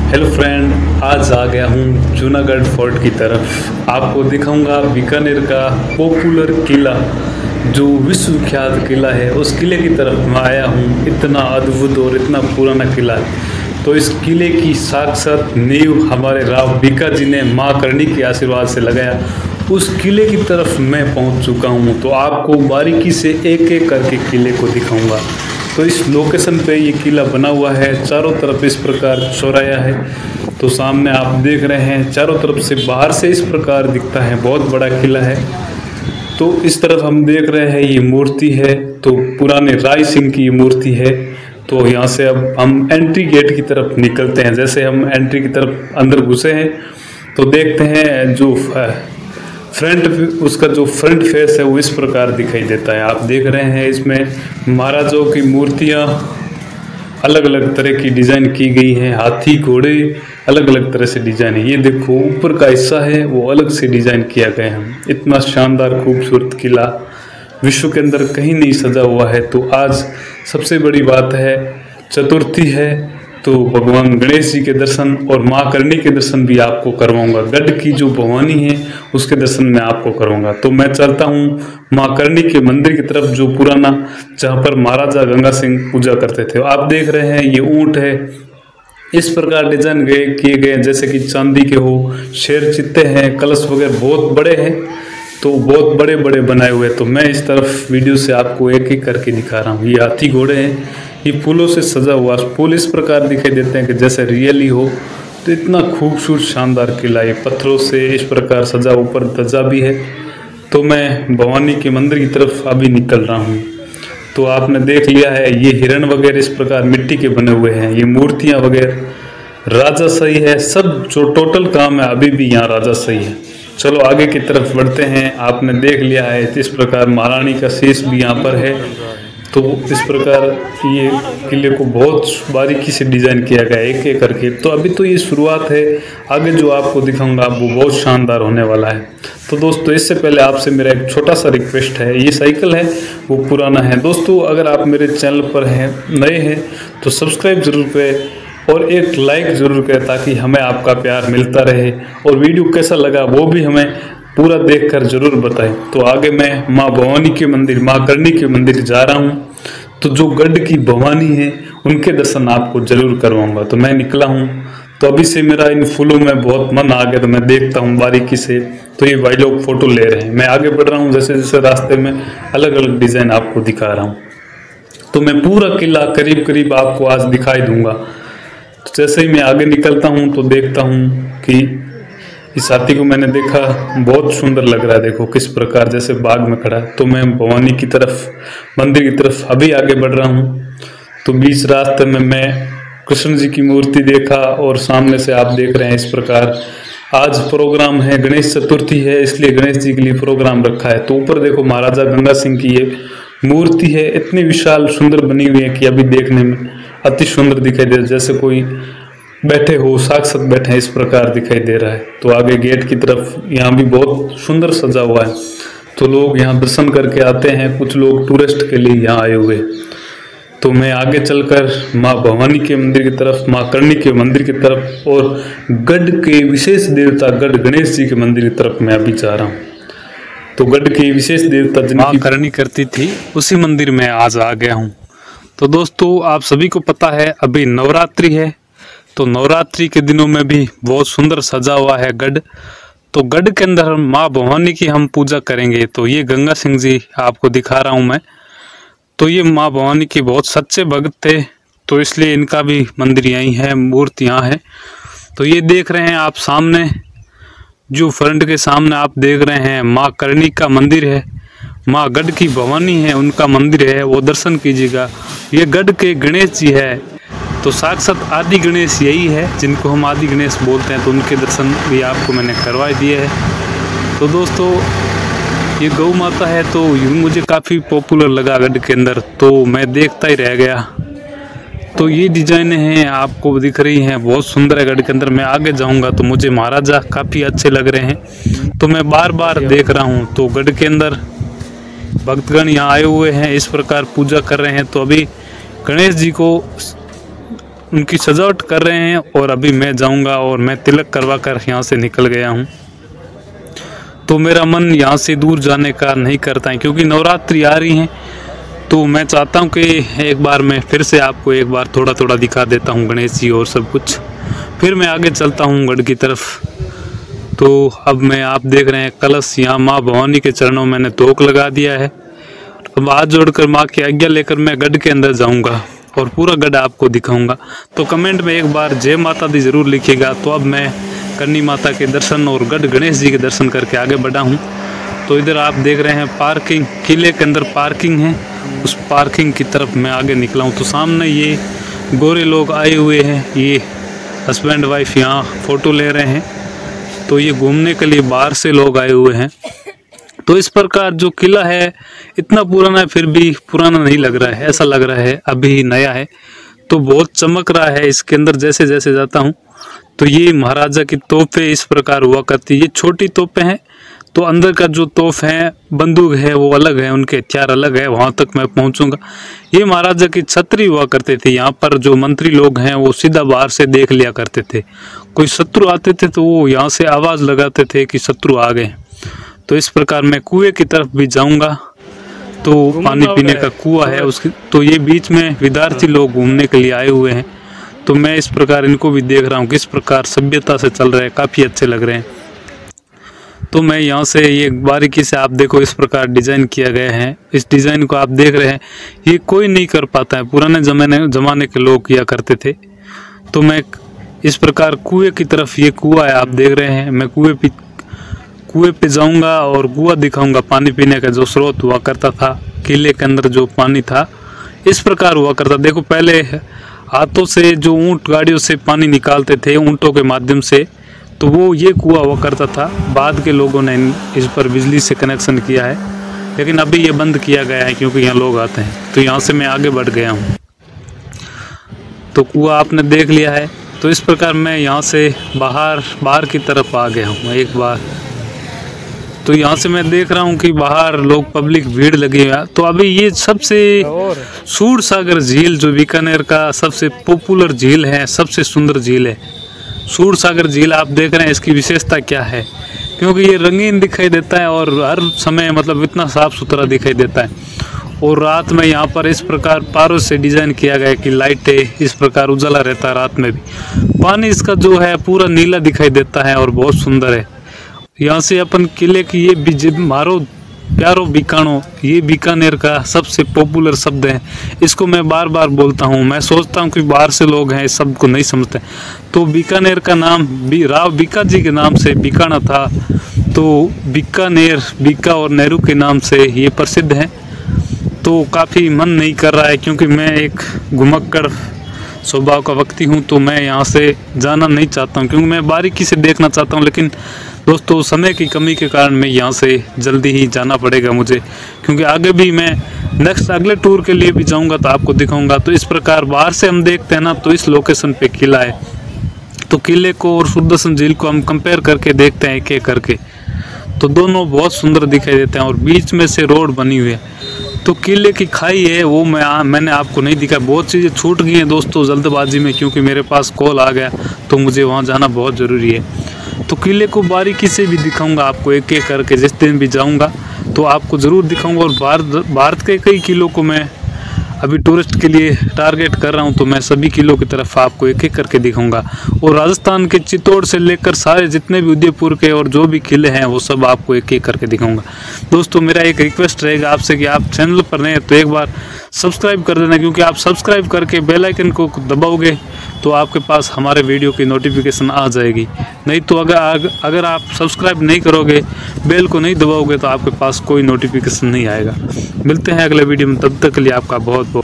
Hello friend, आज आ गया हूँ जूनागढ़ फोर्ट की तरफ। आपको दिखाऊंगा बीकानेर का पॉपुलर किला, जो विश्व विख्यात किला है। उस किले की तरफ मैं आया हूँ। इतना अद्भुत और इतना पुराना किला है। तो इस किले की साक्षात नींव हमारे राव बीका जी ने माँ करणी के आशीर्वाद से लगाया। उस किले की तरफ मैं पहुँच चुका हूँ, तो आपको बारीकी से एक एक करके किले को दिखाऊंगा। तो इस लोकेशन पे ये किला बना हुआ है। चारों तरफ इस प्रकार चौराया है। तो सामने आप देख रहे हैं, चारों तरफ से बाहर से इस प्रकार दिखता है। बहुत बड़ा किला है। तो इस तरफ हम देख रहे हैं, ये मूर्ति है, तो पुराने राय सिंह की मूर्ति है। तो यहाँ से अब हम एंट्री गेट की तरफ निकलते हैं। जैसे हम एंट्री की तरफ अंदर घुसे हैं, तो देखते हैं जो उसका जो फ्रंट फेस है वो इस प्रकार दिखाई देता है। आप देख रहे हैं, इसमें महाराजों की मूर्तियाँ अलग अलग तरह की डिज़ाइन की गई हैं। हाथी, घोड़े, अलग अलग तरह से डिज़ाइन है। ये देखो, ऊपर का हिस्सा है वो अलग से डिज़ाइन किया गया है। इतना शानदार खूबसूरत किला विश्व के अंदर कहीं नहीं सजा हुआ है। तो आज सबसे बड़ी बात है, चतुर्थी है, तो भगवान गणेश जी के दर्शन और माँ करणी के दर्शन भी आपको करवाऊंगा। गढ़ की जो भवानी है उसके दर्शन मैं आपको करूंगा। तो मैं चलता हूँ माँ करणी के मंदिर की तरफ, जो पुराना, जहाँ पर महाराजा गंगा सिंह पूजा करते थे। आप देख रहे हैं, ये ऊंट है। इस प्रकार डिजाइन किए गए जैसे कि चांदी के हो। शेर चित्ते हैं, कलश वगैरह बहुत बड़े हैं, तो बहुत बड़े बड़े बनाए हुए। तो मैं इस तरफ वीडियो से आपको एक एक करके दिखा रहा हूँ। ये हाथी, घोड़े हैं। ये फूलों से सजा हुआ, फूल इस प्रकार दिखाई देते हैं कि जैसे रियल ही हो। तो इतना खूबसूरत शानदार किला, ये पत्थरों से इस प्रकार सजा, ऊपर ध्वजा भी है। तो मैं भवानी के मंदिर की तरफ अभी निकल रहा हूँ। तो आपने देख लिया है, ये हिरण वगैरह इस प्रकार मिट्टी के बने हुए हैं। ये मूर्तियाँ वगैरह राजाशाही है। सब जो टोटल काम है अभी भी यहाँ राजाशाही है। चलो आगे की तरफ बढ़ते हैं। आपने देख लिया है, इस प्रकार महारानी का शीश भी यहाँ पर है। तो इस प्रकार ये किले को बहुत बारीकी से डिज़ाइन किया गया है, एक एक करके। तो अभी तो ये शुरुआत है, आगे जो आपको दिखाऊंगा वो बहुत शानदार होने वाला है। तो दोस्तों, इससे पहले आपसे मेरा एक छोटा सा रिक्वेस्ट है। ये साइकिल है वो पुराना है। दोस्तों, अगर आप मेरे चैनल पर हैं, नए हैं, तो सब्सक्राइब ज़रूर करें और एक लाइक ज़रूर करें, ताकि हमें आपका प्यार मिलता रहे। और वीडियो कैसा लगा वो भी हमें पूरा देखकर जरूर बताएं। तो आगे मैं माँ भवानी के मंदिर, माँ करणी के मंदिर जा रहा हूँ। तो जो गढ़ की भवानी है उनके दर्शन आपको जरूर करवाऊंगा। तो मैं निकला हूँ। तो अभी से मेरा इन फूलों में बहुत मन आ गया, तो मैं देखता हूँ बारीकी से। तो ये भाई लोग फोटो ले रहे हैं। मैं आगे बढ़ रहा हूँ, जैसे जैसे रास्ते में अलग अलग डिज़ाइन आपको दिखा रहा हूँ। तो मैं पूरा किला करीब करीब आपको आज दिखाई दूंगा। तो जैसे ही मैं आगे निकलता हूँ तो देखता हूँ कि इस हाथी को मैंने देखा, बहुत सुंदर लग रहा है। देखो किस प्रकार जैसे बाग में खड़ा है। तो मैं भवानी की तरफ, मंदिर की तरफ अभी आगे बढ़ रहा हूँ। तो बीच रास्ते में मैं कृष्ण जी की मूर्ति देखा, और सामने से आप देख रहे हैं इस प्रकार आज प्रोग्राम है, गणेश चतुर्थी है, इसलिए गणेश जी के लिए प्रोग्राम रखा है। तो ऊपर देखो महाराजा गंगा सिंह की ये मूर्ति है। इतनी विशाल सुंदर बनी हुई है कि अभी देखने में अति सुंदर दिखाई दे, जैसे कोई बैठे हो, साक्षात बैठे हैं, इस प्रकार दिखाई दे रहा है। तो आगे गेट की तरफ यहाँ भी बहुत सुंदर सजा हुआ है। तो लोग यहाँ दर्शन करके आते हैं, कुछ लोग टूरिस्ट के लिए यहाँ आए हुए। तो मैं आगे चलकर माँ भवानी के मंदिर की तरफ, माँ करणी के मंदिर की तरफ और गढ़ के विशेष देवता गढ़ गणेश जी के मंदिर की तरफ मैं अभी जा रहा हूँ। तो गढ़ के विशेष देवता जिनकी करणी करती थी, उसी मंदिर में आज आ गया हूँ। तो दोस्तों, आप सभी को पता है अभी नवरात्रि है। तो नवरात्रि के दिनों में भी बहुत सुंदर सजा हुआ है गढ़। तो गढ़ के अंदर माँ भवानी की हम पूजा करेंगे। तो ये गंगा सिंह जी आपको दिखा रहा हूँ मैं। तो ये माँ भवानी के बहुत सच्चे भक्त थे, तो इसलिए इनका भी मंदिर यहीं है, मूर्ति यहाँ है। तो ये देख रहे हैं आप सामने, जो फ्रंट के सामने आप देख रहे हैं, माँ करणी का मंदिर है। माँ गढ़ की भवानी है, उनका मंदिर है, वो दर्शन कीजिएगा। ये गढ़ के गणेश जी है। तो साक्षात आदि गणेश यही है, जिनको हम आदि गणेश बोलते हैं। तो उनके दर्शन भी आपको मैंने करवा दिए हैं। तो दोस्तों, ये गौ माता है, तो ये मुझे काफ़ी पॉपुलर लगा गढ़ के अंदर, तो मैं देखता ही रह गया। तो ये डिजाइने हैं आपको दिख रही हैं, बहुत सुंदर है गढ़ के अंदर। मैं आगे जाऊंगा तो मुझे महाराजा काफ़ी अच्छे लग रहे हैं, तो मैं बार बार देख रहा हूँ। तो गढ़ के अंदर भक्तगण यहाँ आए हुए हैं, इस प्रकार पूजा कर रहे हैं। तो अभी गणेश जी को उनकी सजावट कर रहे हैं और अभी मैं जाऊंगा और मैं तिलक करवा कर यहाँ से निकल गया हूँ। तो मेरा मन यहाँ से दूर जाने का नहीं करता है, क्योंकि नवरात्रि आ रही हैं तो मैं चाहता हूँ कि एक बार मैं फिर से आपको एक बार थोड़ा थोड़ा दिखा देता हूँ गणेश जी और सब कुछ, फिर मैं आगे चलता हूँ गढ़ की तरफ। तो अब मैं आप देख रहे हैं कलश यहाँ माँ भवानी के चरणों में मैंने तोक लगा दिया है। अब हाथ जोड़कर माँ की आज्ञा लेकर मैं गढ़ के अंदर जाऊँगा और पूरा गढ़ आपको दिखाऊंगा। तो कमेंट में एक बार जय माता दी ज़रूर लिखिएगा। तो अब मैं करनी माता के दर्शन और गढ़ गणेश जी के दर्शन करके आगे बढ़ा हूँ। तो इधर आप देख रहे हैं पार्किंग, किले के अंदर पार्किंग है, उस पार्किंग की तरफ मैं आगे निकला हूँ। तो सामने ये गोरे लोग आए हुए हैं, ये हस्बैंड वाइफ यहाँ फ़ोटो ले रहे हैं। तो ये घूमने के लिए बाहर से लोग आए हुए हैं। तो इस प्रकार जो किला है इतना पुराना है फिर भी पुराना नहीं लग रहा है, ऐसा लग रहा है अभी नया है। तो बहुत चमक रहा है इसके अंदर जैसे जैसे जाता हूँ। तो ये महाराजा की तोपें इस प्रकार हुआ करती है, ये छोटी तोपें हैं। तो अंदर का जो तोप है, बंदूक है, वो अलग है, उनके हथियार अलग है, वहाँ तक मैं पहुँचूंगा। ये महाराजा की छतरी हुआ करते थे। यहाँ पर जो मंत्री लोग हैं वो सीधा बाहर से देख लिया करते थे। कोई शत्रु आते थे तो वो यहाँ से आवाज़ लगाते थे कि शत्रु आ गए। तो इस प्रकार मैं कुएं की तरफ भी जाऊँगा। तो पानी पीने का कुआं है उसकी, तो ये बीच में विद्यार्थी लोग घूमने के लिए आए हुए हैं। तो मैं इस प्रकार इनको भी देख रहा हूँ किस प्रकार सभ्यता से चल रहे हैं, काफ़ी अच्छे लग रहे हैं। तो मैं यहाँ से ये बारीकी से आप देखो इस प्रकार डिज़ाइन किया गया है। इस डिज़ाइन को आप देख रहे हैं, ये कोई नहीं कर पाता है, पुराने ज़माने के लोग किया करते थे। तो मैं इस प्रकार कुएं की तरफ, ये कुआं है आप देख रहे हैं, मैं कुएं पे जाऊंगा और कुआं दिखाऊंगा। पानी पीने का जो स्रोत हुआ करता था, किले के अंदर जो पानी था इस प्रकार हुआ करता। देखो पहले हाथों से जो ऊँट गाड़ियों से पानी निकालते थे ऊँटों के माध्यम से, तो वो ये कुआं हुआ करता था। बाद के लोगों ने इस पर बिजली से कनेक्शन किया है, लेकिन अभी ये बंद किया गया है क्योंकि यहाँ लोग आते हैं। तो यहाँ से मैं आगे बढ़ गया हूँ। तो कुआं आपने देख लिया है। तो इस प्रकार मैं यहाँ से बाहर की तरफ आ गया हूँ एक बार। तो यहाँ से मैं देख रहा हूँ कि बाहर लोग, पब्लिक भीड़ लगी है। तो अभी ये सबसे सूरसागर झील जो बीकानेर का सबसे पॉपुलर झील है, सबसे सुंदर झील है सूरसागर झील। आप देख रहे हैं इसकी विशेषता क्या है, क्योंकि ये रंगीन दिखाई देता है और हर समय मतलब इतना साफ सुथरा दिखाई देता है। और रात में यहाँ पर इस प्रकार पारों से डिज़ाइन किया गया है कि लाइटें इस प्रकार उजाला रहता है रात में भी। पानी इसका जो है पूरा नीला दिखाई देता है और बहुत सुंदर है। यहाँ से अपन किले की ये मारो प्यारो बीकानो, ये बीकानेर का सबसे पॉपुलर शब्द है। इसको मैं बार बार बोलता हूँ। मैं सोचता हूँ कि बाहर से लोग हैं इस शब्द को नहीं समझते। तो बीकानेर का नाम राव बीका जी के नाम से बीकाना था। तो बीकानेर बीका और नेहरू के नाम से ये प्रसिद्ध है। तो काफ़ी मन नहीं कर रहा है क्योंकि मैं एक घुमक्कड़ स्वभाव का व्यक्ति हूँ। तो मैं यहाँ से जाना नहीं चाहता हूँ क्योंकि मैं बारीकी से देखना चाहता हूँ। लेकिन दोस्तों समय की कमी के कारण मैं यहाँ से जल्दी ही जाना पड़ेगा मुझे, क्योंकि आगे भी मैं अगले टूर के लिए भी जाऊँगा तो आपको दिखाऊँगा। तो इस प्रकार बाहर से हम देखते हैं ना, तो इस लोकेशन पे किला है। तो किले को और सुदर्शन झील को हम कंपेयर करके देखते हैं एक एक करके। तो दोनों बहुत सुंदर दिखाई देते हैं और बीच में से रोड बनी हुई है। तो किले की खाई है वो मैंने आपको नहीं दिखा। बहुत चीज़ें छूट गई हैं दोस्तों जल्दबाजी में, क्योंकि मेरे पास कॉल आ गया तो मुझे वहाँ जाना बहुत ज़रूरी है। तो किले को बारीकी से भी दिखाऊंगा आपको एक एक करके। जिस दिन भी जाऊंगा तो आपको ज़रूर दिखाऊंगा। और भारत के कई किलों को मैं अभी टूरिस्ट के लिए टारगेट कर रहा हूं, तो मैं सभी किलों की तरफ आपको एक एक करके दिखाऊंगा। और राजस्थान के चित्तौड़ से लेकर सारे जितने भी उदयपुर के और जो भी किले हैं वो सब आपको एक एक करके दिखाऊंगा। दोस्तों मेरा एक रिक्वेस्ट रहेगा आपसे कि आप चैनल पर नए हैं तो एक बार सब्सक्राइब कर देना, क्योंकि आप सब्सक्राइब करके बेल आइकन को दबाओगे तो आपके पास हमारे वीडियो की नोटिफिकेशन आ जाएगी। नहीं तो अगर आप सब्सक्राइब नहीं करोगे, बेल को नहीं दबाओगे, तो आपके पास कोई नोटिफिकेशन नहीं आएगा। मिलते हैं अगले वीडियो में, तब तक के लिए आपका बहुत बहुत